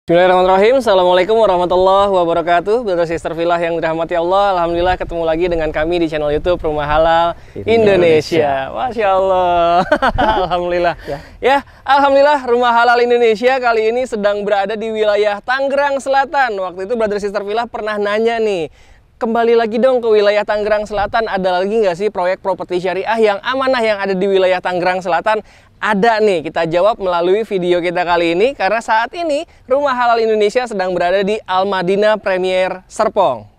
Bismillahirrahmanirrahim. Assalamualaikum warahmatullahi wabarakatuh. Brother Sister Villa yang dirahmati Allah, alhamdulillah ketemu lagi dengan kami di channel YouTube Rumah Halal Indonesia. Masya Allah. Alhamdulillah. Ya, alhamdulillah Rumah Halal Indonesia kali ini sedang berada di wilayah Tangerang Selatan. Waktu itu Brother Sister Villa pernah nanya nih, kembali lagi dong ke wilayah Tangerang Selatan, ada lagi nggak sih proyek properti syariah yang amanah yang ada di wilayah Tangerang Selatan? Ada nih, kita jawab melalui video kita kali ini karena saat ini Rumah Halal Indonesia sedang berada di Al Madinah Premier Serpong.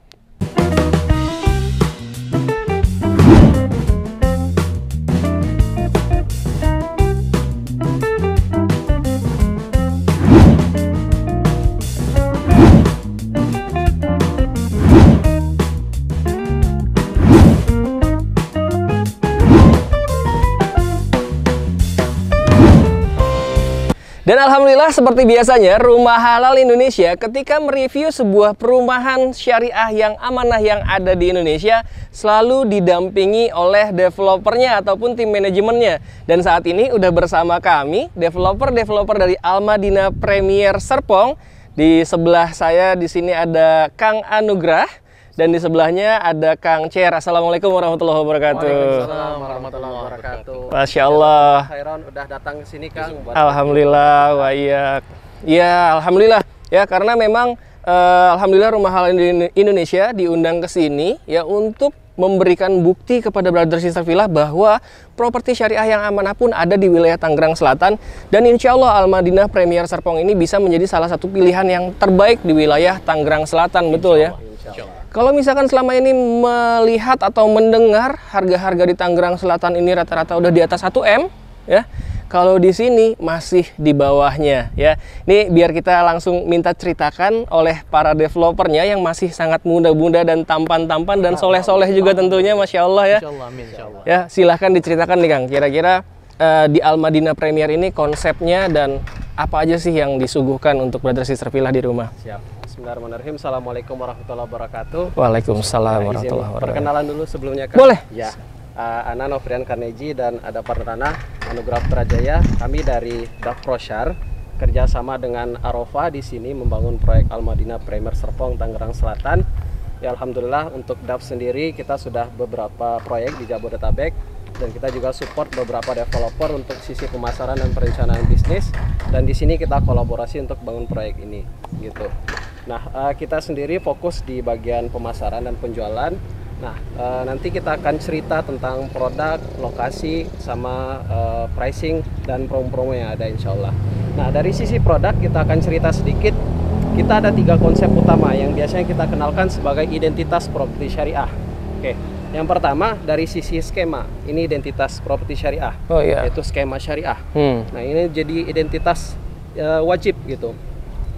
Dan alhamdulillah seperti biasanya Rumah Halal Indonesia ketika mereview sebuah perumahan syariah yang amanah yang ada di Indonesia selalu didampingi oleh developernya ataupun tim manajemennya. Dan saat ini udah bersama kami developer dari Al Madinah Premier Serpong. Di sebelah saya di sini ada Kang Anugrah. Dan di sebelahnya ada Kang Cer. Assalamualaikum warahmatullahi wabarakatuh. Waalaikumsalam warahmatullahi wabarakatuh. Masya Allah. Khairon udah datang ke sini Kang. Alhamdulillah, wa iya. Ya, alhamdulillah. Ya, karena memang alhamdulillah Rumah Halal Indonesia diundang ke sini ya untuk memberikan bukti kepada Brother Sister Villa bahwa properti syariah yang amanah pun ada di wilayah Tangerang Selatan, dan insya Allah Al Madinah Premier Serpong ini bisa menjadi salah satu pilihan yang terbaik di wilayah Tangerang Selatan, betul ya? Kalau misalkan selama ini melihat atau mendengar harga-harga di Tangerang Selatan ini rata-rata udah di atas 1 M ya. Kalau di sini masih di bawahnya ya. Ini biar kita langsung minta ceritakan oleh para developernya yang masih sangat muda-muda dan tampan-tampan dan soleh-soleh juga tentunya, Masya Allah ya. Ya, silahkan diceritakan nih Kang, kira-kira di Al Madinah Premier ini konsepnya dan apa aja sih yang disuguhkan untuk Brother Sister Villa di rumah. Siap. Bismillahirrahmanirrahim. Assalamualaikum warahmatullahi wabarakatuh. Waalaikumsalam warahmatullahi wabarakatuh. Perkenalan dulu sebelumnya Kang. Boleh. Ya. Ana Novrian Karneji dan ada partner Ana Anugrah Putrajaya. Kami dari DAF Proshar kerjasama dengan Arofah di sini membangun proyek Al Madinah Premier Serpong Tangerang Selatan. Ya, alhamdulillah untuk DAF sendiri kita sudah beberapa proyek di Jabodetabek dan kita juga support beberapa developer untuk sisi pemasaran dan perencanaan bisnis, dan di sini kita kolaborasi untuk bangun proyek ini gitu. Nah, kita sendiri fokus di bagian pemasaran dan penjualan. Nah, nanti kita akan cerita tentang produk, lokasi, sama pricing dan promo-promo yang ada insya Allah. Nah, dari sisi produk kita akan cerita sedikit. Kita ada 3 konsep utama yang biasanya kita kenalkan sebagai identitas properti syariah. Oke, yang pertama dari sisi skema, ini identitas properti syariah, yaitu skema syariah. Nah, ini jadi identitas wajib gitu.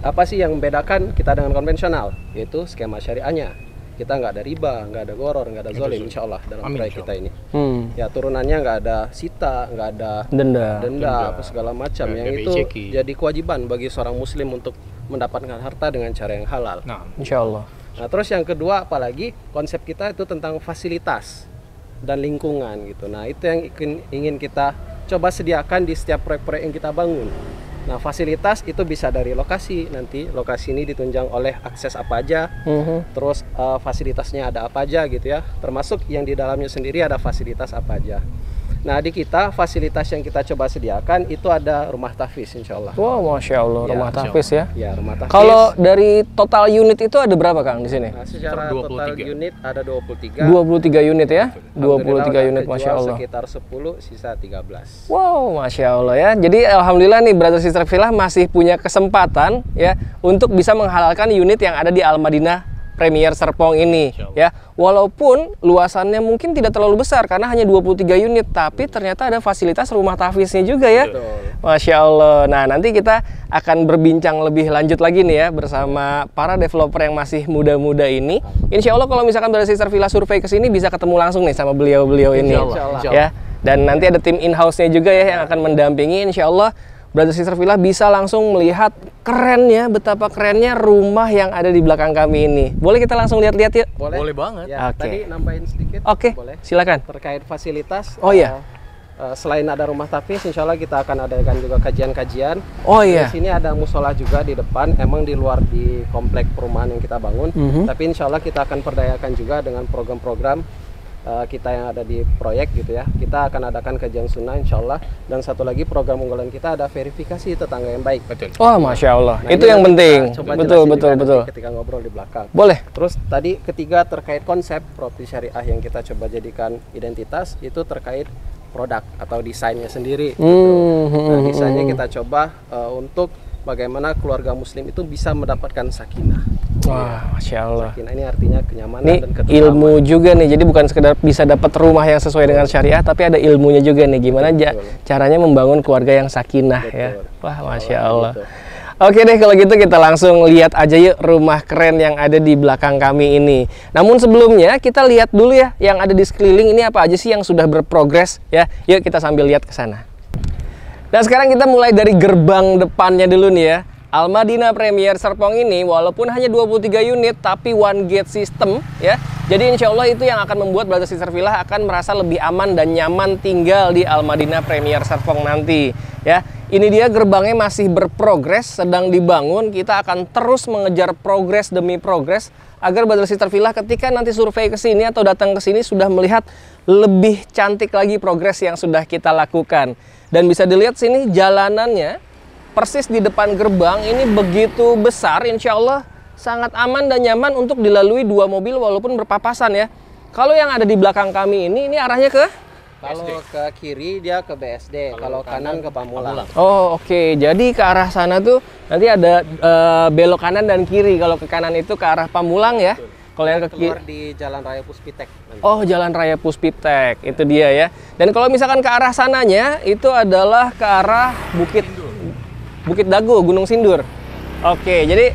Apa sih yang membedakan kita dengan konvensional? Yaitu skema syariahnya. Kita nggak ada riba, nggak ada goror, nggak ada zolim insya Allah dalam proyek kita ini. Ya, turunannya nggak ada sita, nggak ada denda apa segala macam. Yang itu jadi kewajiban bagi seorang muslim untuk mendapatkan harta dengan cara yang halal. Nah, insya Allah. Nah, terus yang kedua, apalagi konsep kita itu tentang fasilitas dan lingkungan gitu. Nah, itu yang ingin kita coba sediakan di setiap proyek-proyek yang kita bangun. Nah, fasilitas itu bisa dari lokasi, nanti lokasi ini ditunjang oleh akses apa aja, terus fasilitasnya ada apa aja gitu ya, termasuk yang di dalamnya sendiri ada fasilitas apa aja. Nah, di kita fasilitas yang kita coba sediakan itu ada rumah tahfiz insya Allah. Wow, Masya Allah, rumah tahfiz ya? Ya, rumah tahfiz. Kalau dari total unit itu ada berapa Kang di sini? Nah, secara total unit ada 23. 23 unit ya? 23 unit, Masya Allah. Sekitar 10, sisa 13. Wow, Masya Allah ya. Jadi alhamdulillah nih Brother Sister Villa masih punya kesempatan ya untuk bisa menghalalkan unit yang ada di Al Madinah Premier Serpong ini ya. Walaupun luasannya mungkin tidak terlalu besar karena hanya 23 unit, tapi ternyata ada fasilitas rumah tahfiznya juga ya. Masya Allah. Nah, nanti kita akan berbincang lebih lanjut lagi nih ya bersama para developer yang masih muda-muda ini. Insya Allah kalau misalkan Brother Sister Villa survei ke sini bisa ketemu langsung nih sama beliau-beliau ini. Insya Allah. Ya. Dan nanti ada tim in-house-nya juga ya yang akan mendampingi. Insya Allah Brother Sister Villa bisa langsung melihat kerennya, betapa kerennya rumah yang ada di belakang kami ini. Boleh kita langsung lihat-lihat yuk? Boleh banget. Ya, tadi nambahin sedikit. Boleh. Silakan. Terkait fasilitas. Oh iya. selain ada rumah tapis, insya Allah kita akan adakan juga kajian-kajian. Oh iya. Di sini ada musola juga di depan, emang di luar di komplek perumahan yang kita bangun. Tapi insya Allah kita akan perdayakan juga dengan program-program kita yang ada di proyek gitu ya. Kita akan adakan kajian sunnah insya Allah. Dan satu lagi program unggulan kita ada verifikasi tetangga yang baik. Betul. Wah, Masya Allah. Nah, itu yang penting. Coba Betul, jelasin betul, juga betul. nanti ketika ngobrol di belakang. Boleh. Terus tadi ketiga terkait konsep properti syariah yang kita coba jadikan identitas itu terkait produk atau desainnya sendiri. Nah, desainnya kita coba untuk bagaimana keluarga muslim itu bisa mendapatkan sakinah. Wah, Masya Allah. Sakinah ini artinya kenyamanan Ini dan ketentraman. ilmu juga nih, jadi bukan sekedar bisa dapat rumah yang sesuai dengan syariah, tapi ada ilmunya juga nih, gimana caranya membangun keluarga yang sakinah ya. Wah, Masya Allah. Gitu. Oke deh, kalau gitu kita langsung lihat aja yuk rumah keren yang ada di belakang kami ini. Namun sebelumnya kita lihat dulu ya yang ada di sekeliling ini apa aja sih yang sudah berprogres ya. Yuk kita sambil lihat ke sana. Dan sekarang kita mulai dari gerbang depannya dulu nih ya. Al-Madinah Premier Serpong ini walaupun hanya 23 unit tapi one gate system ya. Jadi insya Allah itu yang akan membuat Brother Sister Villa akan merasa lebih aman dan nyaman tinggal di Al-Madinah Premier Serpong nanti ya. Ini dia gerbangnya masih berprogres, sedang dibangun. Kita akan terus mengejar progres demi progres agar Brother Sister Villa ketika nanti survei ke sini atau datang ke sini sudah melihat lebih cantik lagi progres yang sudah kita lakukan. Dan bisa dilihat sini jalanannya persis di depan gerbang ini begitu besar, insya Allah sangat aman dan nyaman untuk dilalui dua mobil walaupun berpapasan ya. Kalau yang ada di belakang kami ini arahnya ke? Kalau ke kiri dia ke BSD, kalau kanan ke Pamulang. Oh oke. Jadi ke arah sana tuh nanti ada belok kanan dan kiri. Kalau ke kanan itu ke arah Pamulang ya. Kalau yang ke kiri Keluar di Jalan Raya Puspitek. Oh, Jalan Raya Puspitek. Itu dia ya. Dan kalau misalkan ke arah sananya itu adalah ke arah Bukit Dago, Gunung Sindur. Oke, jadi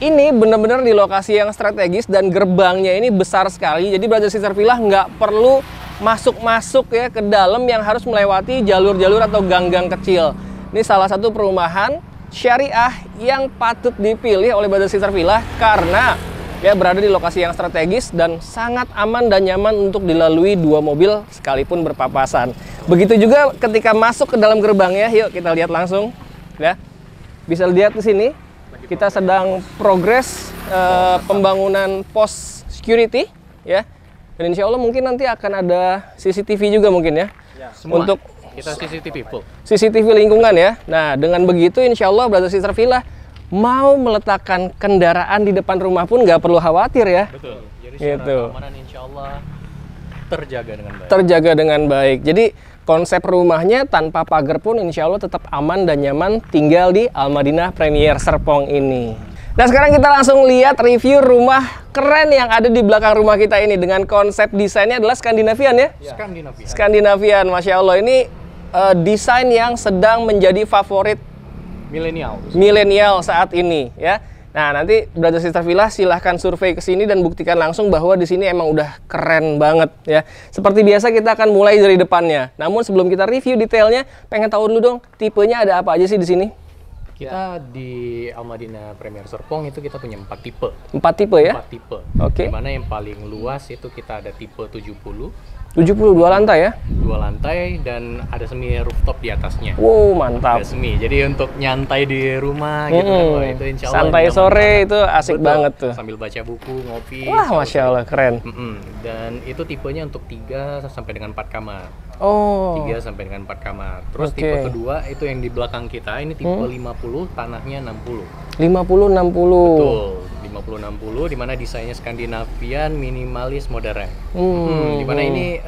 ini benar-benar di lokasi yang strategis dan gerbangnya ini besar sekali. Jadi Brother Sister Villa nggak perlu masuk-masuk ya ke dalam yang harus melewati jalur-jalur atau gang-gang kecil. Ini salah satu perumahan syariah yang patut dipilih oleh Brother Sister Villa karena ya berada di lokasi yang strategis dan sangat aman dan nyaman untuk dilalui dua mobil sekalipun berpapasan. Begitu juga ketika masuk ke dalam gerbangnya, yuk kita lihat langsung ya. Bisa lihat di sini kita sedang progres pembangunan pos security ya. Dan insya Allah mungkin nanti akan ada CCTV juga mungkin ya. Semua. Untuk Kita CCTV full. CCTV lingkungan ya. Nah dengan begitu insya Allah Brother Sister Villa mau meletakkan kendaraan di depan rumah pun nggak perlu khawatir ya. Betul. Jadi Gitu. secara keamanan insya Allah terjaga dengan baik. Terjaga dengan baik. Jadi konsep rumahnya tanpa pagar pun insya Allah tetap aman dan nyaman tinggal di Al-Madinah Premier Serpong ini. Nah sekarang kita langsung lihat review rumah keren yang ada di belakang rumah kita ini dengan konsep desainnya adalah Skandinavian ya? Skandinavia. Skandinavian, Masya Allah ini desain yang sedang menjadi favorit milenial saat ini ya. Nah nanti Brother Sister Villa silahkan survei ke sini dan buktikan langsung bahwa di sini emang udah keren banget ya. Seperti biasa kita akan mulai dari depannya. Namun sebelum kita review detailnya, pengen tahu dulu dong tipenya ada apa aja sih di sini? Kita di Al-Madinah Premier Serpong itu kita punya 4 tipe. 4 tipe ya? 4 tipe. Oke. Dimana yang paling luas itu kita ada tipe 70, 72 lantai ya? 2 lantai dan ada semi rooftop di atasnya. Wow, mantap. Ada semi. Jadi untuk nyantai di rumah gitu kan, wah, itu insya Allah Santai nyaman sore banget. itu asik Betul. banget tuh. Sambil baca buku, ngopi. Wah, Masya Allah, keren. Dan itu tipenya untuk 3 sampai dengan 4 kamar. Oh, 3 sampai dengan 4 kamar. Terus Oke. tipe kedua itu yang di belakang kita, ini tipe 50, tanahnya 60. 50-60. Betul, 50-60 dimana desainnya Skandinavian, minimalis, modern. Dimana ini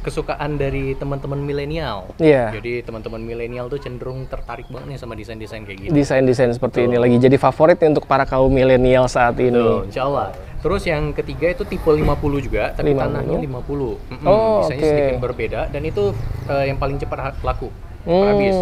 kesukaan dari teman-teman milenial. Iya. Jadi teman-teman milenial tuh cenderung tertarik banget nih sama desain-desain kayak gini. Desain-desain seperti ini lagi jadi favorit nih untuk para kaum milenial saat ini. Betul, insya Allah. Terus yang ketiga itu tipe 50 juga, tapi 50. tanahnya 50. Oh, desainnya oke. sedikit berbeda dan itu yang paling cepat laku. Habis.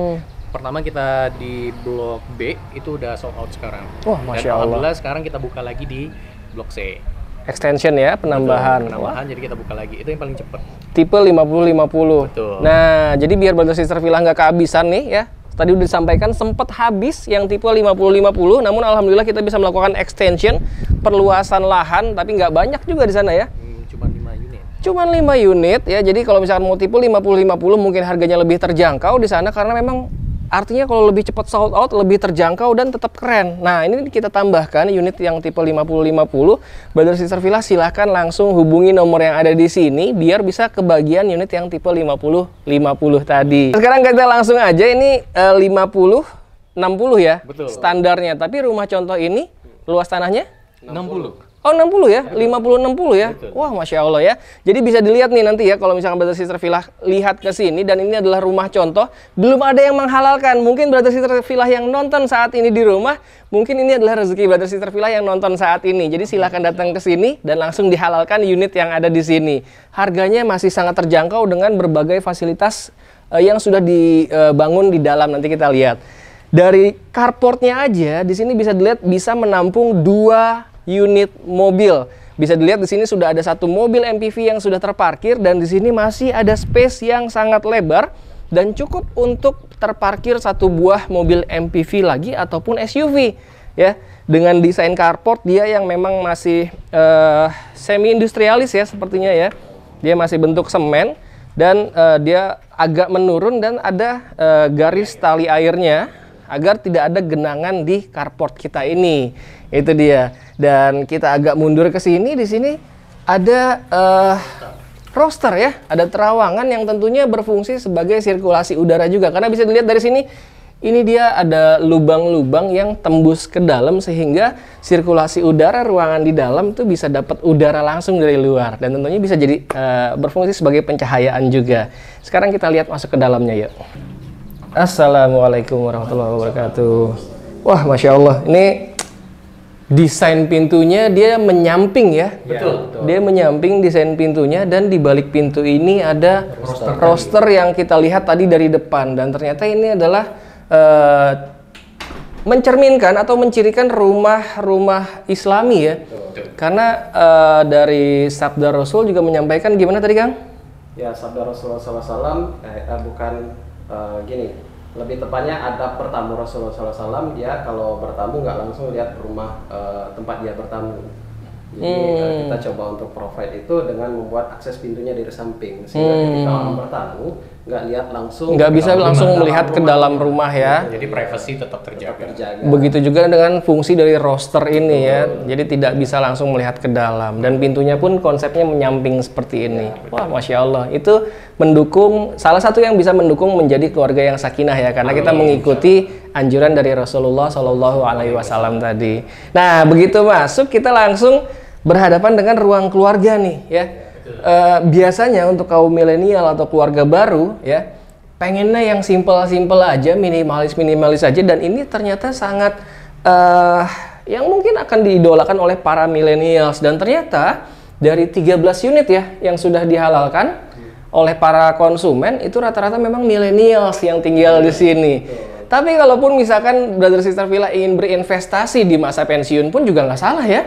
Pertama kita di blok B itu udah sold out sekarang. Wah, Dan Masya Allah. alhamdulillah sekarang kita buka lagi di blok C. Extension ya, penambahan. Betul, penambahan jadi kita buka lagi. Itu yang paling cepat. Tipe 50-50. Betul. Nah, jadi biar Brother Sister Villa nggak kehabisan nih ya. Tadi udah disampaikan sempat habis yang tipe 50-50, namun alhamdulillah kita bisa melakukan extension, perluasan lahan, tapi nggak banyak juga di sana ya. Cuma 5 unit. Cuman 5 unit ya. Jadi kalau misalkan mau tipe 50-50 mungkin harganya lebih terjangkau di sana karena memang artinya kalau lebih cepat sold out, lebih terjangkau dan tetap keren. Nah, ini kita tambahkan unit yang tipe 50-50. Brother Sister Villa silahkan langsung hubungi nomor yang ada di sini biar bisa kebagian unit yang tipe 50-50 tadi. Sekarang kita langsung aja ini 50-60 ya. Betul. Standarnya. Tapi rumah contoh ini luas tanahnya 60. Oh 60 ya, 50-60 ya. Betul. Wah Masya Allah ya. Jadi bisa dilihat nih nanti ya kalau misalkan Brother Sister Villa lihat ke sini dan ini adalah rumah contoh. Belum ada yang menghalalkan. Mungkin Brother Sister Villa yang nonton saat ini di rumah, mungkin ini adalah rezeki Brother Sister Villa yang nonton saat ini. Jadi silahkan datang ke sini dan langsung dihalalkan unit yang ada di sini. Harganya masih sangat terjangkau dengan berbagai fasilitas yang sudah dibangun di dalam. Nanti kita lihat. Dari carportnya aja di sini bisa dilihat bisa menampung 2 unit mobil. Bisa dilihat di sini sudah ada 1 mobil MPV yang sudah terparkir dan di sini masih ada space yang sangat lebar dan cukup untuk terparkir 1 buah mobil MPV lagi ataupun SUV ya. Dengan desain carport dia yang memang masih semi industrialis ya sepertinya ya. Dia masih bentuk semen dan dia agak menurun dan ada garis tali airnya agar tidak ada genangan di carport kita ini. Itu dia. Dan kita agak mundur ke sini, di sini ada roster ya, ada terawangan yang tentunya berfungsi sebagai sirkulasi udara juga. Karena bisa dilihat dari sini, ini dia ada lubang-lubang yang tembus ke dalam sehingga sirkulasi udara ruangan di dalam tuh bisa dapat udara langsung dari luar dan tentunya bisa jadi berfungsi sebagai pencahayaan juga. Sekarang kita lihat masuk ke dalamnya yuk. Assalamualaikum warahmatullahi wabarakatuh. Wah, Masya Allah, ini desain pintunya dia menyamping ya. Betul. Dia menyamping desain pintunya dan di balik pintu ini ada roster yang kita lihat tadi dari depan dan ternyata ini adalah mencerminkan atau mencirikan rumah-rumah Islami ya. Karena dari sabda Rasul juga menyampaikan gimana tadi Kang? Ya, sabda Rasulullah SAW bukan gini, lebih tepatnya adab bertamu Rasulullah SAW, dia kalau bertamu nggak langsung lihat rumah tempat dia bertamu. Jadi kita coba untuk provide itu dengan membuat akses pintunya dari samping sehingga ketika orang bertamu nggak lihat langsung, nggak bisa langsung melihat ke dalam rumah ya. Jadi privasi tetap terjaga. Begitu juga dengan fungsi dari roster ini ya. Jadi tidak bisa langsung melihat ke dalam dan pintunya pun konsepnya menyamping seperti ini. Wah, Masya Allah, itu mendukung, salah satu yang bisa mendukung menjadi keluarga yang sakinah ya, karena kita mengikuti anjuran dari Rasulullah Shallallahu Alaihi Wasallam tadi. Nah, begitu masuk kita langsung berhadapan dengan ruang keluarga nih ya. Biasanya untuk kaum milenial atau keluarga baru ya, pengennya yang simple-simple aja, minimalis aja, dan ini ternyata sangat yang mungkin akan diidolakan oleh para millennials. Dan ternyata dari 13 unit ya yang sudah dihalalkan oleh para konsumen itu rata-rata memang millennials yang tinggal di sini. Tapi kalaupun misalkan Brother Sister Villa ingin berinvestasi di masa pensiun pun juga nggak salah ya.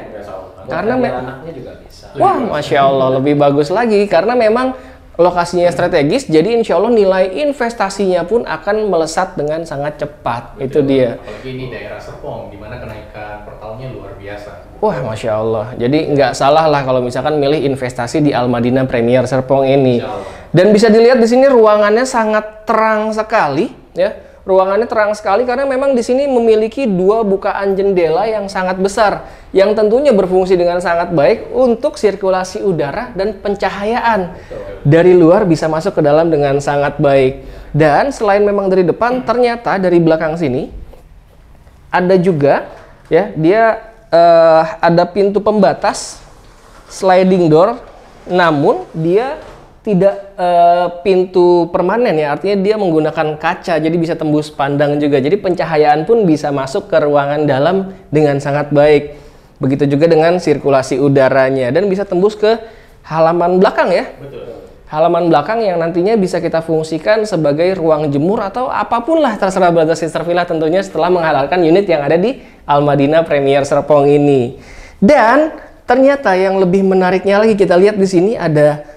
Karena anaknya juga bisa. Wah, Masya Allah, lebih bagus lagi karena memang lokasinya strategis, jadi insya Allah nilai investasinya pun akan melesat dengan sangat cepat. Betul. Itu dia. Apalagi ini daerah Serpong, di mana kenaikan per tahunnya luar biasa. Wah, Masya Allah. Jadi nggak salah lah kalau misalkan milih investasi di Al Madinah Premier Serpong ini. Dan bisa dilihat di sini ruangannya sangat terang sekali, ya. Ruangannya terang sekali karena memang di sini memiliki 2 bukaan jendela yang sangat besar, yang tentunya berfungsi dengan sangat baik untuk sirkulasi udara dan pencahayaan. Dari luar bisa masuk ke dalam dengan sangat baik. Dan selain memang dari depan, ternyata dari belakang sini ada juga ya, dia ada pintu pembatas sliding door, namun dia tidak pintu permanen ya, artinya dia menggunakan kaca jadi bisa tembus pandang juga, jadi pencahayaan pun bisa masuk ke ruangan dalam dengan sangat baik. Begitu juga dengan sirkulasi udaranya dan bisa tembus ke halaman belakang ya. Betul. Halaman belakang yang nantinya bisa kita fungsikan sebagai ruang jemur atau apapun lah, terserah Brother Sister Villa tentunya setelah menghalalkan unit yang ada di Al Madinah Premier Serpong ini. Dan ternyata yang lebih menariknya lagi kita lihat di sini ada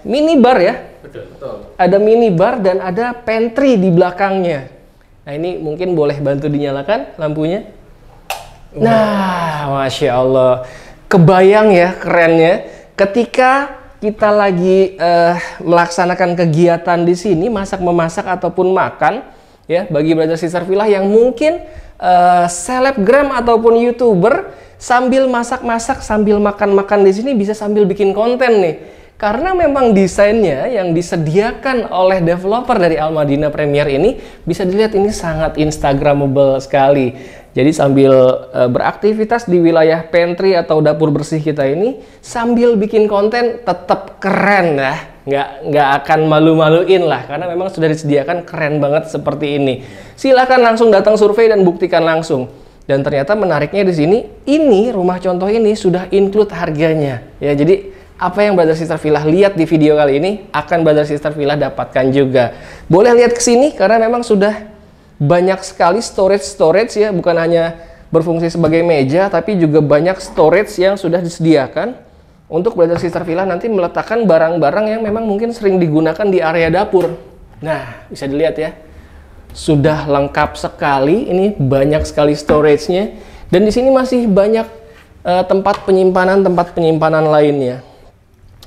minibar ya. Betul. Ada minibar dan ada pantry di belakangnya. Nah, ini mungkin boleh bantu dinyalakan lampunya. Nah, Masya Allah, kebayang ya kerennya ketika kita lagi melaksanakan kegiatan di sini, masak-memasak ataupun makan, ya, bagi brother sister villa yang mungkin selebgram ataupun YouTuber sambil masak-masak, sambil makan-makan di sini bisa sambil bikin konten nih. Karena memang desainnya yang disediakan oleh developer dari Al-Madinah Premier ini bisa dilihat ini sangat instagramable sekali. Jadi sambil beraktivitas di wilayah pantry atau dapur bersih kita ini sambil bikin konten tetap keren ya. Nggak akan malu-maluin lah karena memang sudah disediakan keren banget seperti ini. Silahkan langsung datang survei dan buktikan langsung. Dan ternyata menariknya di sini, ini rumah contoh ini sudah include harganya. Ya, jadi apa yang brother sister villa lihat di video kali ini akan brother sister villa dapatkan juga. Boleh lihat ke sini karena memang sudah banyak sekali storage ya, bukan hanya berfungsi sebagai meja tapi juga banyak storage yang sudah disediakan untuk brother sister villa nanti meletakkan barang-barang yang memang mungkin sering digunakan di area dapur. Nah, bisa dilihat ya. Sudah lengkap sekali, ini banyak sekali storage-nya dan di sini masih banyak tempat penyimpanan lainnya.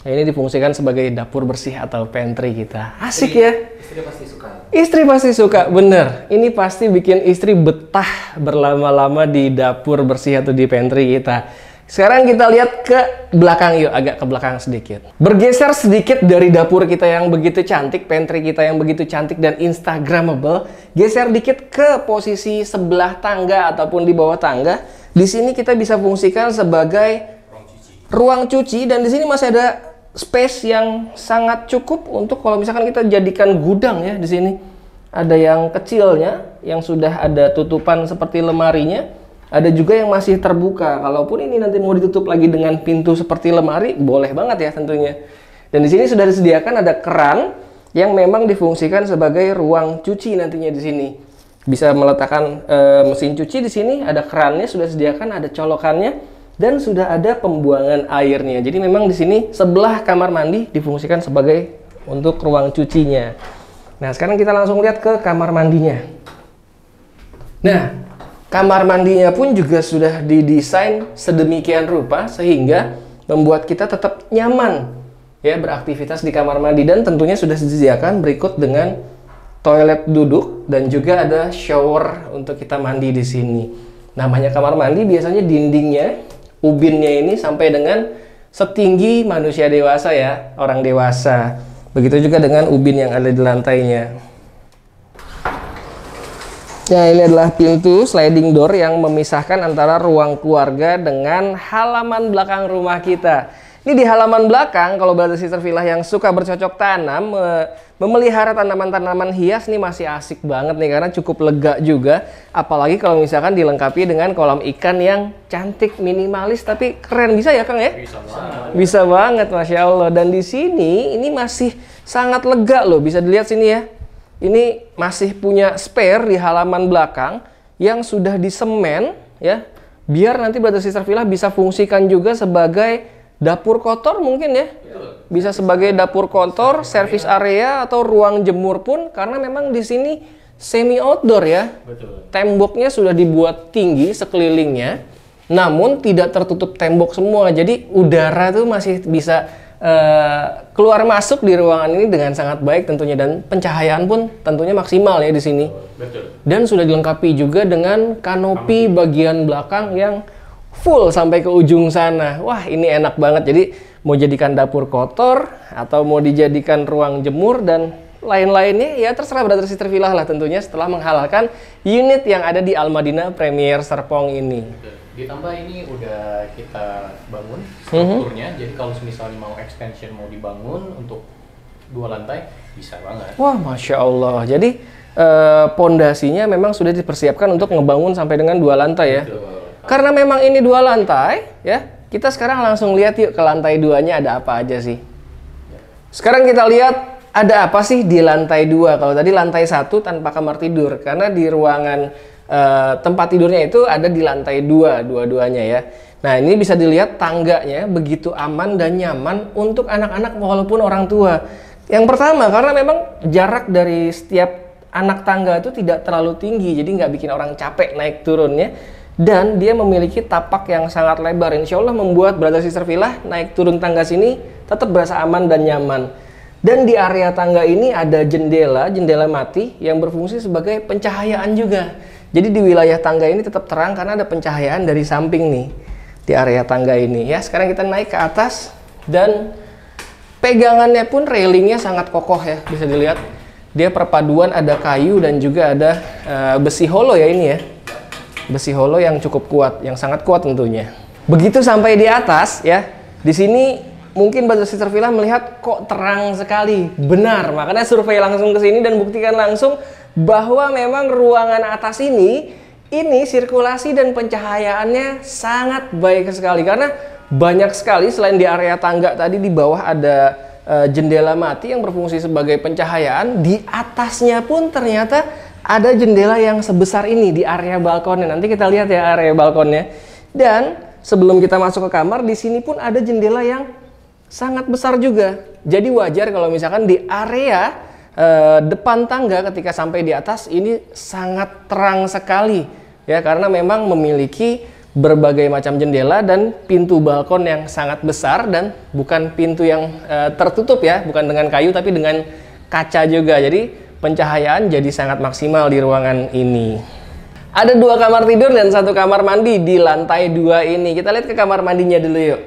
Nah, ini difungsikan sebagai dapur bersih atau pantry kita. Asik ya? Istri pasti suka. Istri pasti suka, bener. Ini pasti bikin istri betah berlama-lama di dapur bersih atau di pantry kita. Sekarang kita lihat ke belakang yuk, agak ke belakang sedikit. Bergeser sedikit dari dapur kita yang begitu cantik, pantry kita yang begitu cantik dan instagramable. Geser dikit ke posisi sebelah tangga ataupun di bawah tangga. Di sini kita bisa fungsikan sebagai ruang cuci dan di sini masih ada space yang sangat cukup untuk kalau misalkan kita jadikan gudang ya di sini. Ada yang kecilnya yang sudah ada tutupan seperti lemarinya. Ada juga yang masih terbuka. Kalaupun ini nanti mau ditutup lagi dengan pintu seperti lemari, boleh banget ya tentunya. Dan di sini sudah disediakan ada keran yang memang difungsikan sebagai ruang cuci nantinya di sini. Bisa meletakkan mesin cuci di sini, ada kerannya sudah disediakan, ada colokannya dan sudah ada pembuangan airnya. Jadi memang di sini sebelah kamar mandi difungsikan sebagai untuk ruang cucinya. Nah, sekarang kita langsung lihat ke kamar mandinya. Nah, kamar mandinya pun juga sudah didesain sedemikian rupa sehingga membuat kita tetap nyaman ya beraktivitas di kamar mandi dan tentunya sudah disediakan berikut dengan toilet duduk dan juga ada shower untuk kita mandi di sini. Namanya kamar mandi biasanya dindingnya, ubinnya ini sampai dengan setinggi manusia dewasa ya, orang dewasa. Begitu juga dengan ubin yang ada di lantainya. Nah, ini adalah pintu sliding door yang memisahkan antara ruang keluarga dengan halaman belakang rumah kita. Ini di halaman belakang, kalau brother sister villa yang suka bercocok tanam, memelihara tanaman-tanaman hias nih masih asik banget nih karena cukup lega juga. Apalagi kalau misalkan dilengkapi dengan kolam ikan yang cantik, minimalis tapi keren. Bisa ya Kang ya? Bisa banget. Bisa banget, Masya Allah. Dan di sini ini masih sangat lega loh, bisa dilihat sini ya. Ini masih punya spare di halaman belakang yang sudah disemen ya, biar nanti brother sister villa bisa fungsikan juga sebagai dapur kotor mungkin ya. Bisa sebagai dapur kotor, service area atau ruang jemur pun karena memang di sini semi outdoor ya. Betul. Temboknya sudah dibuat tinggi sekelilingnya, namun tidak tertutup tembok semua. Jadi udara tuh masih bisa keluar masuk di ruangan ini dengan sangat baik tentunya dan pencahayaan pun tentunya maksimal ya di sini. Betul. Dan sudah dilengkapi juga dengan kanopi bagian belakang yang full sampai ke ujung sana. Wah, ini enak banget. Jadi mau jadikan dapur kotor atau mau dijadikan ruang jemur dan lain-lainnya ya terserah brother sister villa lah tentunya setelah menghalalkan unit yang ada di Al-Madinah Premier Serpong ini. Ditambah ini udah kita bangun strukturnya, jadi kalau misalnya mau extension mau dibangun untuk 2 lantai bisa banget. Wah, Masya Allah. Jadi pondasinya memang sudah dipersiapkan untuk ngebangun sampai dengan 2 lantai ya. Betul. Karena memang ini 2 lantai ya, kita sekarang langsung lihat yuk ke lantai 2-nya ada apa aja sih. Sekarang kita lihat ada apa sih di lantai 2. Kalau tadi lantai 1 tanpa kamar tidur, karena di ruangan tempat tidurnya itu ada di lantai 2 dua-duanya ya. Nah, ini bisa dilihat tangganya begitu aman dan nyaman untuk anak-anak walaupun orang tua. Yang pertama karena memang jarak dari setiap anak tangga itu tidak terlalu tinggi, jadi nggak bikin orang capek naik turunnya. dan dia memiliki tapak yang sangat lebar. Insya Allah membuat Brother Sister Villa naik turun tangga sini tetap berasa aman dan nyaman. Dan di area tangga ini ada jendela mati yang berfungsi sebagai pencahayaan juga. Jadi di wilayah tangga ini tetap terang karena ada pencahayaan dari samping nih di area tangga ini ya. Sekarang kita naik ke atas dan pegangannya pun railingnya sangat kokoh ya, bisa dilihat. Dia perpaduan ada kayu dan juga ada besi holo ya ini ya. Besi holo yang cukup kuat, yang sangat kuat tentunya. Begitu sampai di atas ya, di sini mungkin Brother Sister Villa melihat kok terang sekali. Benar, makanya survei langsung ke sini dan buktikan langsung bahwa memang ruangan atas ini sirkulasi dan pencahayaannya sangat baik sekali. Karena banyak sekali selain di area tangga tadi di bawah ada jendela mati yang berfungsi sebagai pencahayaan, di atasnya pun ternyata ada jendela yang sebesar ini di area balkonnya. Nanti kita lihat ya area balkonnya. Dan sebelum kita masuk ke kamar, di sini pun ada jendela yang sangat besar juga. Jadi wajar kalau misalkan di area depan tangga ketika sampai di atas ini sangat terang sekali ya, karena memang memiliki berbagai macam jendela dan pintu balkon yang sangat besar dan bukan pintu yang tertutup ya, bukan dengan kayu tapi dengan kaca juga. Jadi pencahayaan jadi sangat maksimal di ruangan ini. Ada 2 kamar tidur dan 1 kamar mandi di lantai 2 ini. Kita lihat ke kamar mandinya dulu yuk.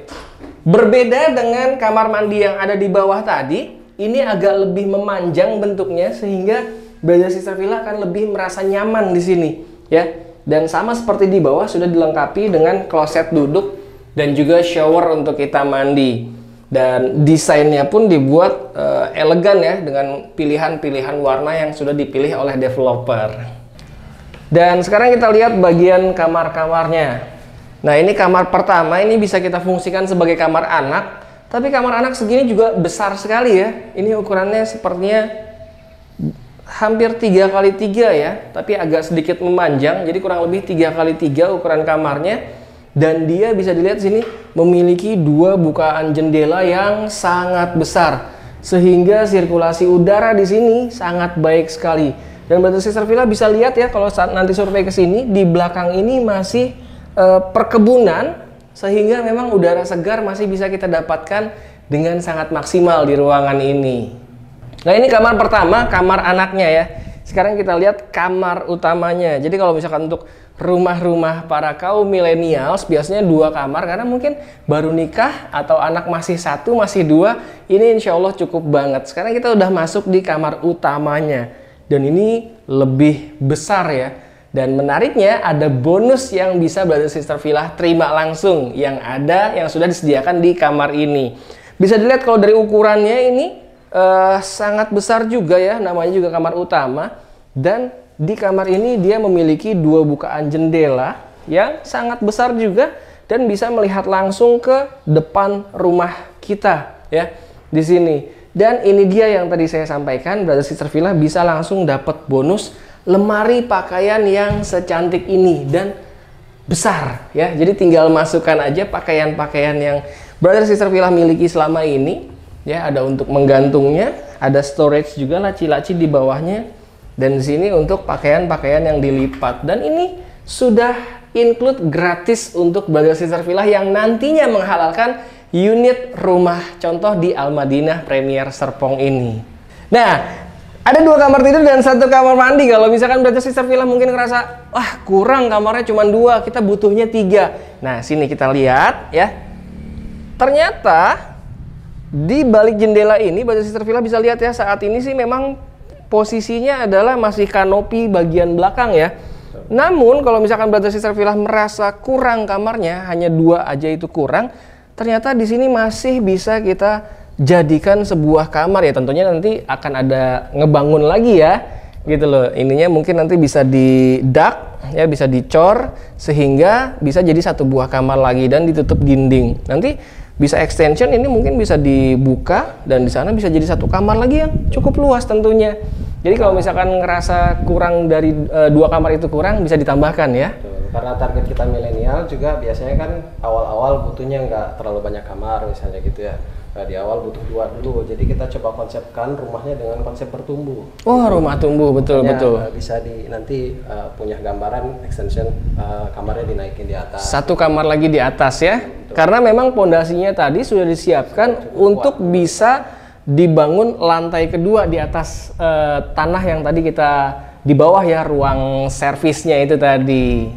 Berbeda dengan kamar mandi yang ada di bawah tadi, ini agak lebih memanjang bentuknya sehingga Brother Sister Villa akan lebih merasa nyaman di sini ya. Dan sama seperti di bawah sudah dilengkapi dengan kloset duduk dan juga shower untuk kita mandi. Dan desainnya pun dibuat elegan ya, dengan pilihan-pilihan warna yang sudah dipilih oleh developer. Dan sekarang kita lihat bagian kamar-kamarnya. Nah ini kamar pertama, ini bisa kita fungsikan sebagai kamar anak. Tapi kamar anak segini juga besar sekali ya. Ini ukurannya sepertinya hampir 3x3 ya, tapi agak sedikit memanjang. Jadi kurang lebih 3x3 ukuran kamarnya. Dan dia bisa dilihat sini memiliki 2 bukaan jendela yang sangat besar sehingga sirkulasi udara di sini sangat baik sekali. Dan Brother Sister Villa bisa lihat ya kalau saat nanti survei ke sini, di belakang ini masih perkebunan sehingga memang udara segar masih bisa kita dapatkan dengan sangat maksimal di ruangan ini. Nah ini kamar pertama, kamar anaknya ya. Sekarang kita lihat kamar utamanya. Jadi kalau misalkan untuk rumah-rumah para kaum milenials biasanya 2 kamar karena mungkin baru nikah atau anak masih 1, masih 2, ini insya Allah cukup banget. Sekarang kita udah masuk di kamar utamanya dan ini lebih besar ya. Dan menariknya ada bonus yang bisa Brother Sister Villa terima langsung yang sudah disediakan di kamar ini. Bisa dilihat kalau dari ukurannya ini sangat besar juga ya, namanya juga kamar utama. Dan di kamar ini dia memiliki 2 bukaan jendela yang sangat besar juga dan bisa melihat langsung ke depan rumah kita ya di sini. Dan ini dia yang tadi saya sampaikan, Brother Sister Villa bisa langsung dapat bonus lemari pakaian yang secantik ini dan besar ya. Jadi tinggal masukkan aja pakaian-pakaian yang Brother Sister Villa miliki selama ini ya. Ada untuk menggantungnya, ada storage juga laci-laci di bawahnya. Dan di sini untuk pakaian-pakaian yang dilipat. Dan ini sudah include gratis untuk Brother Sister Villa yang nantinya menghalalkan unit rumah contoh di Al Madinah Premier Serpong ini. Nah, ada 2 kamar tidur dan 1 kamar mandi. Kalau misalkan Brother Sister Villa mungkin ngerasa, wah kurang kamarnya cuma 2, kita butuhnya 3. Nah, sini kita lihat ya. Ternyata di balik jendela ini Brother Sister Villa bisa lihat ya, saat ini sih memang posisinya adalah masih kanopi bagian belakang ya. Namun kalau misalkan Brother Sister Villa merasa kurang kamarnya, hanya 2 aja itu kurang, ternyata di sini masih bisa kita jadikan sebuah kamar ya. Tentunya nanti akan ada ngebangun lagi ya, gitu loh. Ininya mungkin nanti bisa di dak ya, bisa dicor sehingga bisa jadi 1 buah kamar lagi dan ditutup dinding. Nanti bisa extension, ini mungkin bisa dibuka dan di sana bisa jadi 1 kamar lagi yang cukup luas tentunya. Jadi kalau misalkan ngerasa kurang dari 2 kamar itu kurang, bisa ditambahkan ya. Betul. Karena target kita milenial juga biasanya kan awal-awal butuhnya nggak terlalu banyak kamar misalnya gitu ya. Nah, di awal butuh 2 dulu, jadi kita coba konsepkan rumahnya dengan konsep bertumbuh. Oh, rumah tumbuh, betul. Bisa nanti punya gambaran extension kamarnya dinaikin di atas. Satu kamar lagi di atas ya, karena memang pondasinya tadi sudah disiapkan untuk bisa dibangun lantai kedua di atas tanah yang tadi kita di bawah ya, ruang servisnya itu tadi.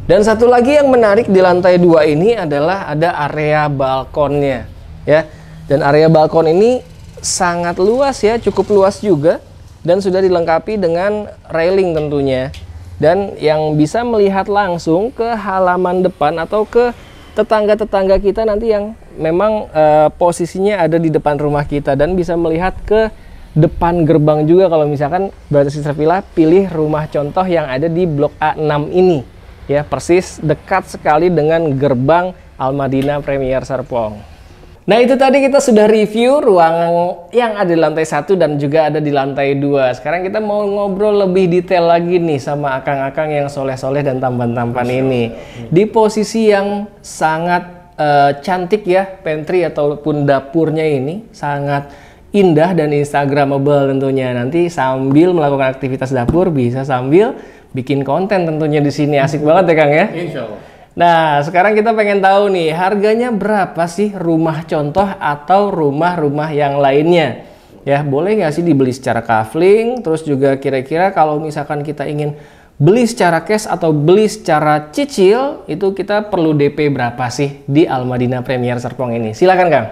Dan satu lagi yang menarik di lantai 2 ini adalah ada area balkonnya ya. Dan area balkon ini sangat luas ya, cukup luas juga, dan sudah dilengkapi dengan railing tentunya. Dan yang bisa melihat langsung ke halaman depan atau ke tetangga-tetangga kita nanti yang memang posisinya ada di depan rumah kita, dan bisa melihat ke depan gerbang juga kalau misalkan Brother Sister Villa pilih rumah contoh yang ada di Blok A6 ini. Ya, persis dekat sekali dengan gerbang Al-Madinah Premier Serpong. Nah, itu tadi kita sudah review ruangan yang ada di lantai 1 dan juga ada di lantai 2. Sekarang kita mau ngobrol lebih detail lagi nih sama akang-akang yang soleh-soleh dan tampan-tampan ini. Di posisi yang sangat cantik ya, pantry ataupun dapurnya ini sangat indah dan instagramable tentunya. Nanti sambil melakukan aktivitas dapur bisa sambil bikin konten tentunya di sini. Asik banget ya Kang ya? Insya Allah. Nah, sekarang kita pengen tahu nih, harganya berapa sih rumah contoh atau rumah-rumah yang lainnya? Ya, boleh nggak sih dibeli secara kafling? Terus juga kira-kira kalau misalkan kita ingin beli secara cash atau beli secara cicil, itu kita perlu DP berapa sih di Al-Madinah Premier Serpong ini? Silakan Kang.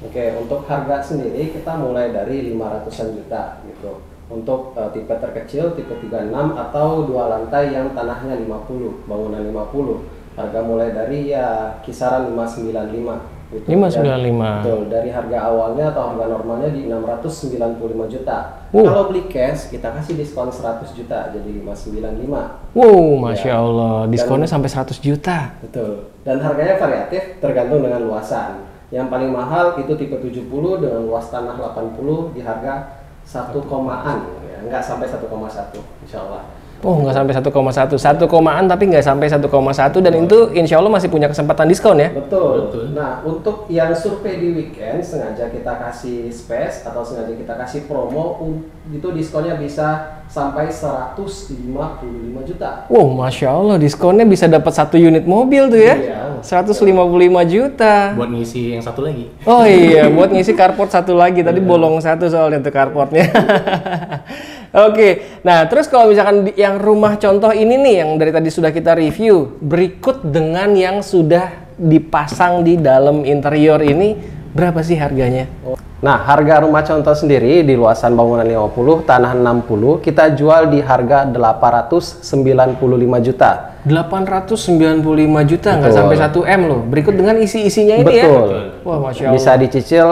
Oke, untuk harga sendiri kita mulai dari 500-an juta gitu. Untuk tipe terkecil, tipe 36 atau 2 lantai yang tanahnya 50, bangunan 50. Harga mulai dari ya kisaran 595 gitu. 595. Betul, dari harga awalnya atau harga normalnya di 695 juta. Kalau beli cash kita kasih diskon 100 juta jadi 595. Wow, Masya Allah, diskonnya sampai 100 juta. Betul. Dan harganya variatif tergantung dengan luasan. Yang paling mahal itu tipe 70 dengan luas tanah 80 di harga 1 komaan ya, nggak sampai 1,1 insya Allah. Oh, nggak sampai 1,1, 1 komaan tapi nggak sampai 1,1, dan itu insya Allah masih punya kesempatan diskon ya? Betul. Nah, untuk yang survei di weekend sengaja kita kasih space atau sengaja kita kasih promo, itu diskonnya bisa sampai 155 juta. Wow, Masya Allah, diskonnya bisa dapat 1 unit mobil tuh ya? Iya. 155 juta. Buat ngisi yang satu lagi. Oh iya, buat ngisi carport 1 lagi. Tadi bolong 1 soalnya tuh carportnya. Oke, nah terus kalau misalkan yang rumah contoh ini nih yang dari tadi sudah kita review, berikut dengan yang sudah dipasang di dalam interior ini, berapa sih harganya? Nah, harga rumah contoh sendiri di luasan bangunan 50, tanah 60, kita jual di harga 895 juta. 895 juta, nggak sampai 1 M loh. Berikut dengan isi-isinya ini ya? Betul. Wah, Masya Allah. Bisa dicicil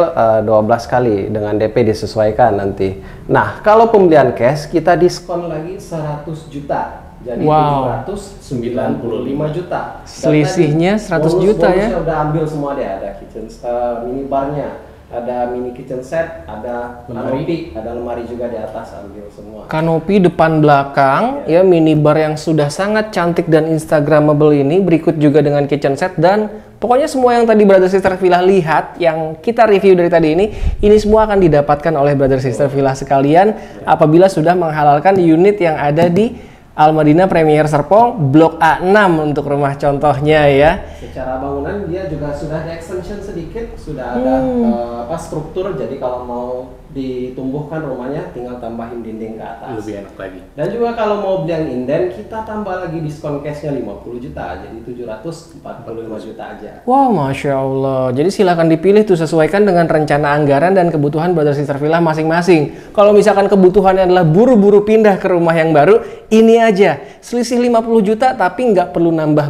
12 kali dengan DP disesuaikan nanti. Nah, kalau pembelian cash kita diskon lagi 100 juta. Jadi 795 juta. Selisihnya 100 juta ya? Bonusnya udah ambil semua deh, ada kitchen minibarnya, ada mini kitchen set, ada kanopi, ada lemari juga di atas, ambil semua. Kanopi depan belakang ya, minibar yang sudah sangat cantik dan instagramable ini, berikut juga dengan kitchen set, dan pokoknya semua yang tadi Brother Sister Villa lihat yang kita review dari tadi ini semua akan didapatkan oleh Brother Sister Villa sekalian apabila sudah menghalalkan unit yang ada di Al-Madinah Premier Serpong Blok A6 untuk rumah contohnya ya. Secara bangunan dia juga sudah ada extension sedikit, sudah ada struktur, jadi kalau mau ditumbuhkan rumahnya tinggal tambahin dinding ke atas. Lebih enak lagi. Dan juga kalau mau beli yang inden kita tambah lagi diskon cashnya 50 juta, jadi 745 juta aja. Wow, Masya Allah. Jadi silakan dipilih tuh sesuaikan dengan rencana anggaran dan kebutuhan Brother Sister Villa masing-masing. Kalau misalkan kebutuhannya adalah buru-buru pindah ke rumah yang baru, ini aja selisih 50 juta tapi nggak perlu nambah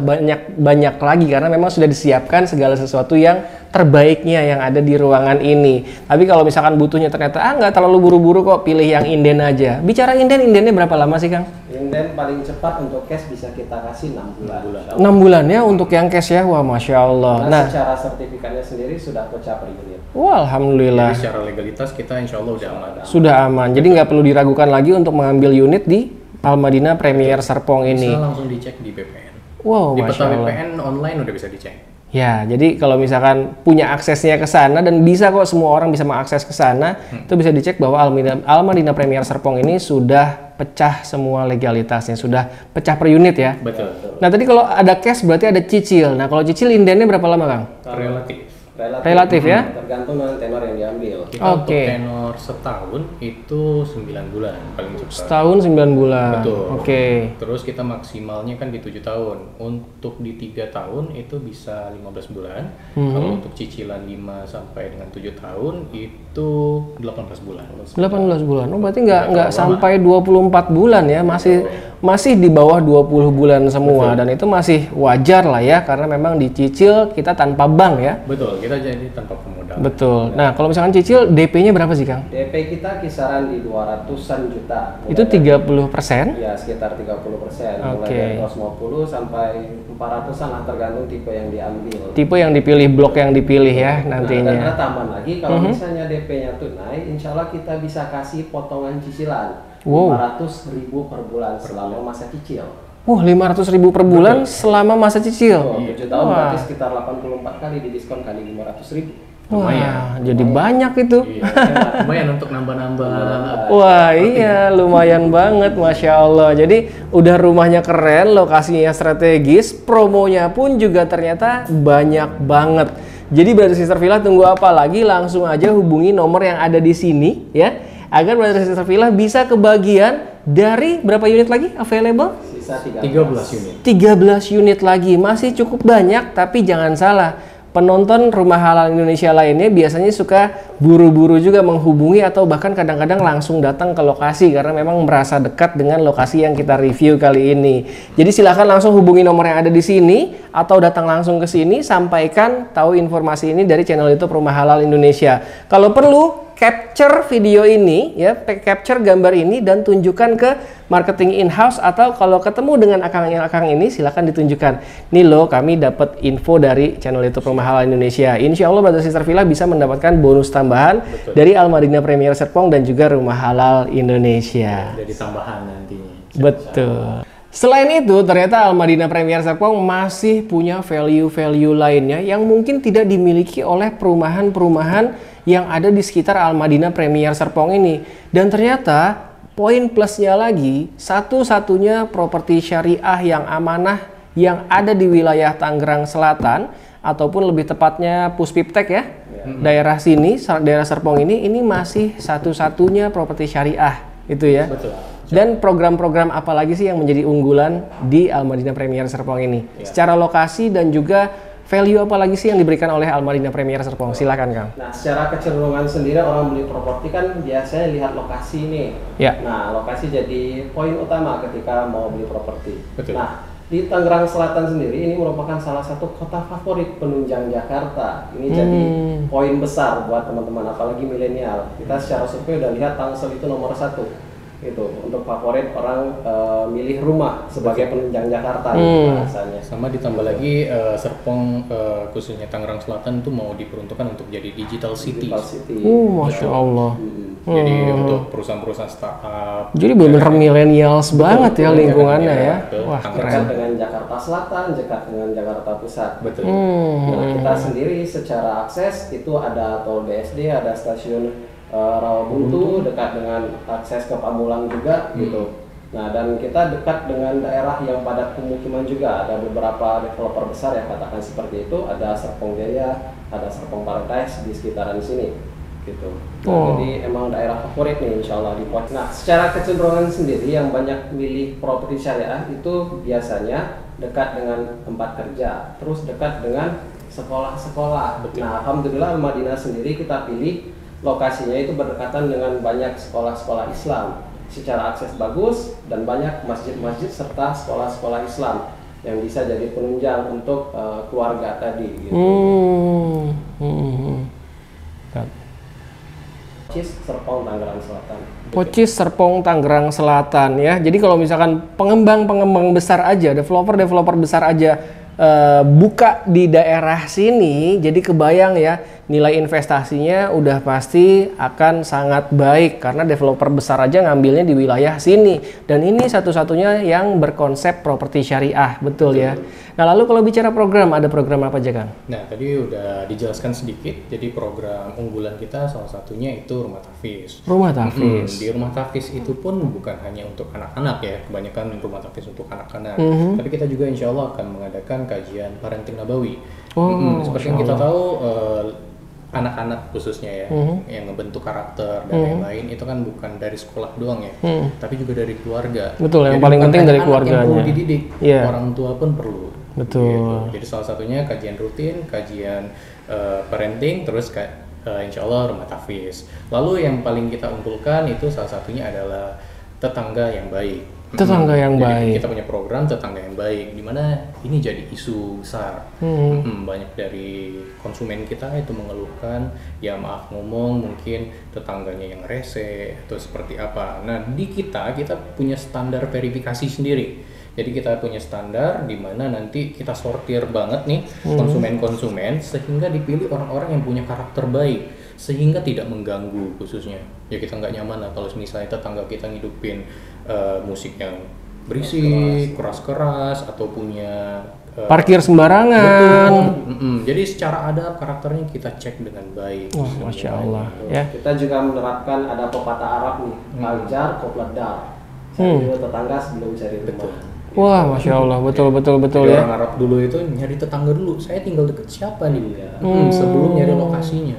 banyak lagi karena memang sudah disiapkan segala sesuatu yang terbaiknya yang ada di ruangan ini. Tapi kalau misalkan butuhnya ternyata nggak terlalu buru-buru kok, pilih yang inden aja. Bicara indennya berapa lama sih Kang? Inden paling cepat untuk cash bisa kita kasih 6 bulan. 6 bulan ya untuk yang cash ya. Wah, Masya Allah. Nah, secara sertifikatnya sendiri sudah per unit. Wah, alhamdulillah. Jadi secara legalitas kita insya Allah udah aman. Sudah aman. Jadi nggak perlu diragukan lagi untuk mengambil unit di Al-Madinah Premier Serpong ini. Bisa langsung dicek di BPN. Wow, di Masya peta Allah. BPN online udah bisa dicek. Ya, jadi kalau misalkan punya aksesnya ke sana dan bisa kok semua orang bisa mengakses ke sana, itu bisa dicek bahwa Almadina Premier Serpong ini sudah pecah semua legalitasnya, sudah pecah per unit ya. Betul. Nah, tadi kalau ada cash berarti ada cicil. Nah, kalau cicil indennya berapa lama, Kang? Relatif ya? Tergantung dengan tenor yang diambil. Kita untuk tenor setahun itu 9 bulan paling cepat. Setahun 9 bulan. Betul. Oke. Terus kita maksimalnya kan di 7 tahun. Untuk di 3 tahun itu bisa 15 bulan. Kalau untuk cicilan 5 sampai dengan 7 tahun itu 18 bulan. 18 bulan. Oh, berarti nggak sampai 24 bulan ya, masih di bawah 20 bulan semua. Dan itu masih wajar lah ya, karena memang dicicil kita tanpa bank ya. Betul, kita jadi tanpa pemodal. Betul. Nah, kalau misalkan cicil DP-nya berapa sih, Kang? DP kita kisaran di 200-an juta. Itu 30%? Ya, sekitar 30%. Mulai dari 150 sampai 400-an lah, tergantung tipe yang diambil. Tipe yang dipilih, blok yang dipilih ya nantinya. Dan ada tambahan lagi, kalau misalnya DP-nya tunai, insya Allah kita bisa kasih potongan cicilan 500.000 per bulan selama masa cicil. 500.000 per bulan selama masa cicil. 7 tahun berarti sekitar 84 kali didiskon kali 500.000. Wah, jadi banyak itu. Iya, lumayan untuk nambah-nambah. Wah, iya, lumayan banget, Masya Allah. Jadi udah rumahnya keren, lokasinya strategis, promonya pun juga ternyata banyak banget. Jadi Brother Sister Villa tunggu apa lagi? Langsung aja hubungi nomor yang ada di sini ya, agar Brother Sister Villa bisa kebagian dari berapa unit lagi available? Sisa 13 unit. 13 unit lagi, masih cukup banyak, tapi jangan salah. Penonton Rumah Halal Indonesia lainnya biasanya suka buru-buru juga menghubungi atau bahkan kadang-kadang langsung datang ke lokasi karena memang merasa dekat dengan lokasi yang kita review kali ini. Jadi silahkan langsung hubungi nomor yang ada di sini atau datang langsung ke sini, sampaikan tahu informasi ini dari channel YouTube Rumah Halal Indonesia. Kalau perlu capture video ini ya, capture gambar ini dan tunjukkan ke marketing in-house, atau kalau ketemu dengan akang ini silahkan ditunjukkan. Nih loh, kami dapat info dari channel YouTube Rumah Halal Indonesia. Insya Allah Brother Sister Villa bisa mendapatkan bonus tambahan dari Almadina Premier Serpong dan juga Rumah Halal Indonesia. Jadi tambahan nantinya. Betul. Selain itu, ternyata Almadina Premier Serpong masih punya value-value lainnya yang mungkin tidak dimiliki oleh perumahan-perumahan yang ada di sekitar Almadina Premier Serpong ini. Dan ternyata poin plusnya lagi, satu-satunya properti syariah yang amanah yang ada di wilayah Tangerang Selatan, ataupun lebih tepatnya Puspiptek ya, daerah sini, daerah Serpong ini masih satu-satunya properti syariah itu ya. Betul. Dan program-program apa lagi sih yang menjadi unggulan di Almadina Premier Serpong ini? Secara lokasi dan juga value apa lagi sih yang diberikan oleh Almadina Premier Serpong? Silakan, Kang. Nah, secara kecenderungan sendiri orang beli properti kan biasanya lihat lokasi nih. Ya. Nah, lokasi jadi poin utama ketika mau beli properti. Betul. Nah, di Tangerang Selatan sendiri ini merupakan salah satu kota favorit penunjang Jakarta. Ini jadi poin besar buat teman-teman, apalagi milenial. Kita secara survei udah lihat Tangsel itu nomor 1. Itu untuk favorit orang milih rumah sebagai penunjang Jakarta bahasanya. Sama ditambah lagi Serpong khususnya Tangerang Selatan itu mau diperuntukkan untuk jadi digital city. Masya Allah. Jadi untuk perusahaan-perusahaan startup. Jadi benar-benar millennials banget ya lingkungannya ya. Wah, Dekat keren. dengan Jakarta Selatan, dekat dengan Jakarta Pusat. Betul. Nah, kita sendiri secara akses itu ada tol BSD, ada stasiun Rawabuntu, dekat dengan akses ke Pamulang juga gitu. Nah, dan kita dekat dengan daerah yang padat pemukiman juga. Ada beberapa developer besar yang katakan seperti itu. Ada Serpong Jaya, ada Serpong Paradise di sekitaran sini gitu. Nah, jadi emang daerah favorit nih insya Allah di Pos. Nah, secara kecenderungan sendiri yang banyak milih properti syariah itu biasanya dekat dengan tempat kerja, terus dekat dengan sekolah-sekolah. Nah, alhamdulillah Almadina sendiri kita pilih lokasinya itu berdekatan dengan banyak sekolah-sekolah Islam, secara akses bagus dan banyak masjid-masjid serta sekolah-sekolah Islam yang bisa jadi penunjang untuk keluarga tadi gitu. Pocis Serpong Tangerang Selatan. Pocis Serpong Tangerang Selatan ya. Jadi kalau misalkan pengembang besar aja, developer besar aja buka di daerah sini, jadi kebayang ya nilai investasinya udah pasti akan sangat baik karena developer besar aja ngambilnya di wilayah sini, dan ini satu-satunya yang berkonsep properti syariah, betul ya. Nah lalu kalau bicara program, ada program apa aja Kang? Nah tadi udah dijelaskan sedikit, jadi program unggulan kita salah satunya itu Rumah Tahfiz. Rumah Tahfiz. Di Rumah Tahfiz itu pun bukan hanya untuk anak-anak ya, kebanyakan Rumah Tahfiz untuk anak-anak, tapi kita juga insya Allah akan mengadakan kajian parenting nabawi. Seperti yang kita tahu, anak-anak khususnya ya, yang membentuk karakter dan lain-lain itu kan bukan dari sekolah doang ya, tapi juga dari keluarga. Betul, yang jadi paling penting dari yang keluarganya. perlu dididik, orang tua pun perlu. Betul. Gitu. Jadi salah satunya kajian rutin, kajian parenting, terus insya Allah Rumah Tahfiz. Lalu yang paling kita unggulkan itu salah satunya adalah tetangga yang baik. Tetangga yang Jadi baik. kita punya program tetangga yang baik, di mana ini jadi isu besar. Banyak dari konsumen kita itu mengeluhkan, ya maaf ngomong mungkin tetangganya yang rese atau seperti apa. Nah di kita punya standar verifikasi sendiri. Jadi kita punya standar di mana nanti kita sortir banget nih konsumen-konsumen sehingga dipilih orang-orang yang punya karakter baik, sehingga tidak mengganggu khususnya. Ya kita nggak nyaman lah kalau misalnya tetangga kita ngidupin musik yang berisik, keras-keras, atau punya parkir sembarangan. Jadi secara adab karakternya kita cek dengan baik. Masya Allah. Ya. Kita juga menerapkan ada pepatah Arab nih, Aljar Koplat Dar. Cari tetangga sebelum cari rumah. Wah, Masya Allah, betul Jadi ya. orang Arab dulu itu nyari tetangga dulu. Saya tinggal deket siapa nih? Sebelum nyari lokasinya.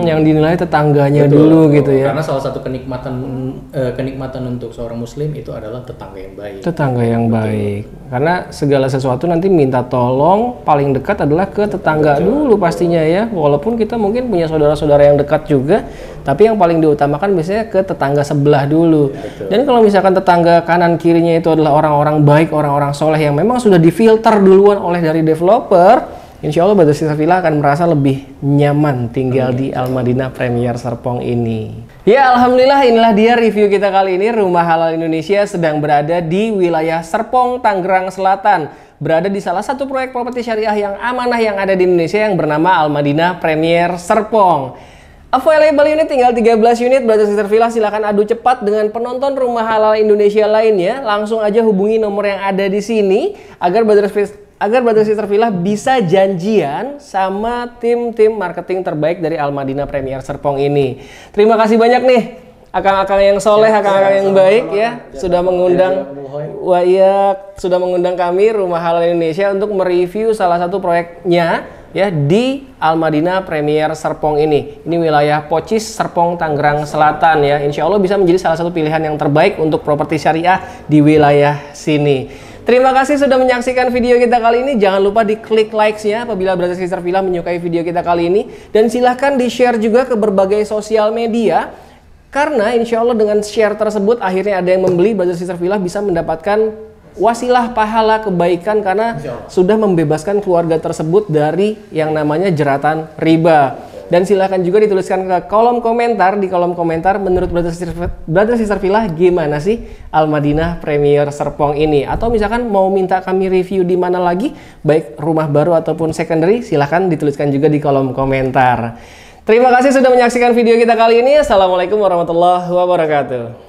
Yang dinilai tetangganya dulu gitu ya. Karena salah satu kenikmatan untuk seorang Muslim itu adalah tetangga yang baik. Tetangga yang baik. Karena segala sesuatu nanti minta tolong paling dekat adalah ke tetangga dulu pastinya ya. Walaupun kita mungkin punya saudara-saudara yang dekat juga, tapi yang paling diutamakan biasanya ke tetangga sebelah dulu. Dan kalau misalkan tetangga kanan kirinya itu adalah orang-orang baik, orang-orang soleh yang memang sudah difilter duluan oleh dari developer, insya Allah Brother Sister Villa akan merasa lebih nyaman tinggal di Al Madinah Premier Serpong ini. Ya Alhamdulillah, inilah dia review kita kali ini. Rumah Halal Indonesia sedang berada di wilayah Serpong, Tangerang Selatan. Berada di salah satu proyek properti syariah yang amanah yang ada di Indonesia yang bernama Al Madinah Premier Serpong. Available unit tinggal 13 unit. Brother Sister Villa silahkan adu cepat dengan penonton Rumah Halal Indonesia lainnya. Langsung aja hubungi nomor yang ada di sini agar Brother Sister Villa bisa janjian sama tim marketing terbaik dari Al Madinah Premier Serpong ini. Terima kasih banyak nih akang-akang yang soleh, akang-akang yang baik ya, sudah mengundang kami Rumah Halal Indonesia untuk mereview salah satu proyeknya ya di Al Madinah Premier Serpong ini. Ini wilayah Pocis, Serpong, Tangerang Selatan ya. Insya Allah bisa menjadi salah satu pilihan yang terbaik untuk properti syariah di wilayah sini. Terima kasih sudah menyaksikan video kita kali ini. Jangan lupa diklik likes-nya apabila Brother Sister Villa menyukai video kita kali ini. Dan silahkan di-share juga ke berbagai sosial media. Karena insya Allah dengan share tersebut akhirnya ada yang membeli, Brother Sister Villa bisa mendapatkan wasilah pahala kebaikan karena sudah membebaskan keluarga tersebut dari yang namanya jeratan riba. Dan silahkan juga dituliskan ke kolom komentar. Di kolom komentar menurut Brother Sister Villa gimana sih Al Madinah Premier Serpong ini, atau misalkan mau minta kami review di mana lagi, baik rumah baru ataupun secondary, silahkan dituliskan juga di kolom komentar. Terima kasih sudah menyaksikan video kita kali ini. Assalamualaikum warahmatullahi wabarakatuh.